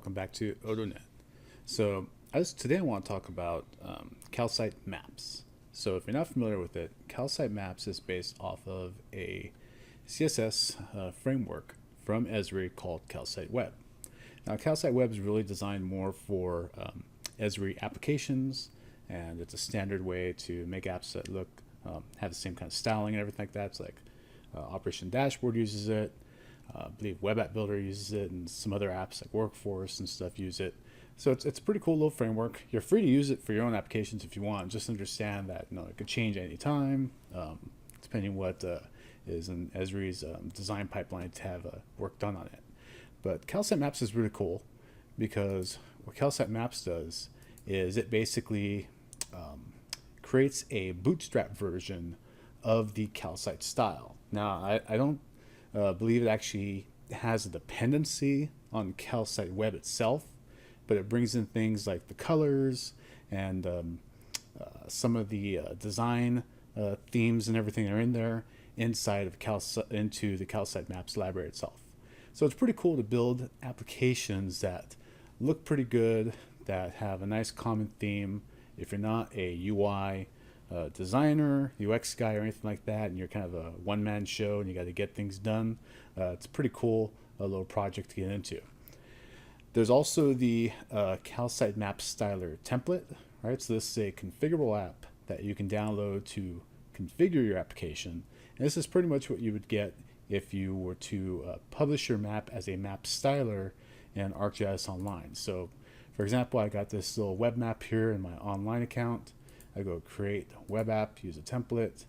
welcome back to AutoNet. So today I want to talk about Calcite Maps. So if you're not familiar with it, Calcite Maps is based off of a CSS framework from Esri called Calcite-Web. Now Calcite-Web is really designed more for Esri applications, and it's a standard way to make apps that look have the same kind of styling and everything like that. It's like Operation Dashboard uses it. I believe Web App Builder uses it, and some other apps like Workforce and stuff use it. So it's a pretty cool little framework. You're free to use it for your own applications if you want. Just understand that it could change at any time, depending what is in Esri's design pipeline to have work done on it. But Calcite Maps is really cool because what Calcite Maps does is it basically creates a Bootstrap version of the Calcite style. Now, I don't believe it actually has a dependency on Calcite-Web itself, but it brings in things like the colors and some of the design themes and everything that are in there inside of into the Calcite Maps library itself. So it's pretty cool to build applications that look pretty good, that have a nice common theme. If you're not a UI designer, UX guy, or anything like that, and you're kind of a one-man show and you got to get things done, it's a pretty cool little project to get into. There's also the Calcite Maps Styler template, right? So this is a configurable app that you can download to configure your application. And this is pretty much what you would get if you were to publish your map as a map styler in ArcGIS Online. So, for example, I got this little web map here in my online account. I go create web app, use a template.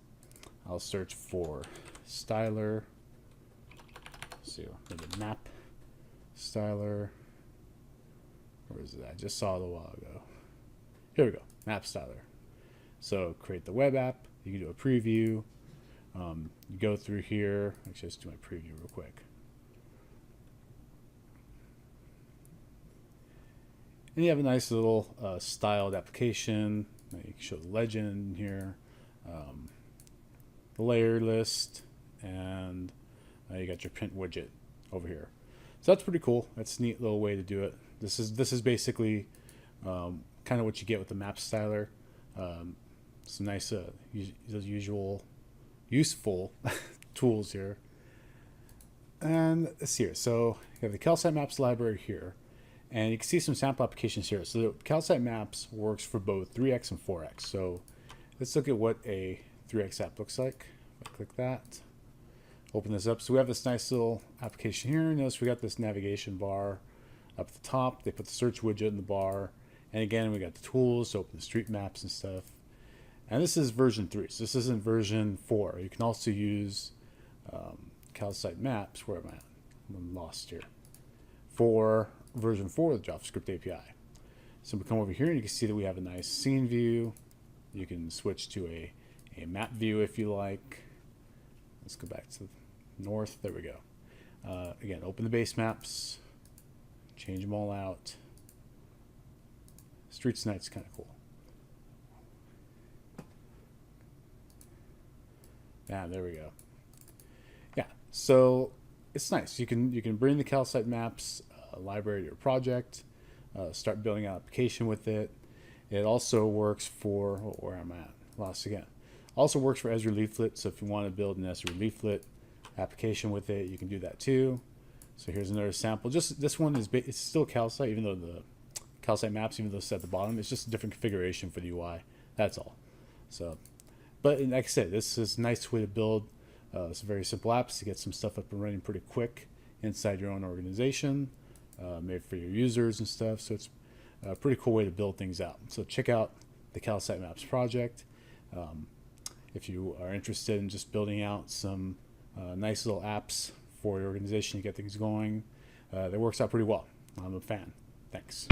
I'll search for styler. See, maybe map styler. Where is it? I just saw it a while ago. Here we go, map styler. So create the web app. You can do a preview. You go through here. Actually, let's do my preview real quick. And you have a nice little styled application. You can show the legend here, the layer list, and you got your print widget over here. So that's pretty cool. That's a neat little way to do it. This is basically kind of what you get with the map styler. Some nice those usual useful tools here. And let's see here. So you have the Calcite Maps library here. And you can see some sample applications here. So the Calcite Maps works for both 3x and 4x. So let's look at what a 3x app looks like. If I click that, open this up. So we have this nice little application here. Notice we got this navigation bar up at the top. They put the search widget in the bar. And again, we got the tools to open the street maps and stuff. And this is version 3. So this isn't version 4. You can also use Calcite Maps. Where am I at? I'm lost here. For version 4 of the JavaScript API. So we come over here and you can see that we have a nice scene view. You can switch to a map view if you like. Let's go back to the north. There we go. Again, open the base maps, change them all out. Streets Night's kind of cool. Yeah, there we go. Yeah, so it's nice. You can bring the Calcite Maps library to your project, start building an application with it. It also works for, where am I at? Lost again. Also works for Esri Leaflet, so if you want to build an Esri Leaflet application with it, you can do that too. So here's another sample. Just this one is it's still Calcite, even though the Calcite Maps, even though it's at the bottom, it's just a different configuration for the UI. That's all. So, but like I said, this is a nice way to build some very simple apps to get some stuff up and running pretty quick inside your own organization. Made for your users and stuff. So it's a pretty cool way to build things out. So check out the Calcite Maps project. If you are interested in just building out some nice little apps for your organization to get things going, that works out pretty well. I'm a fan. Thanks.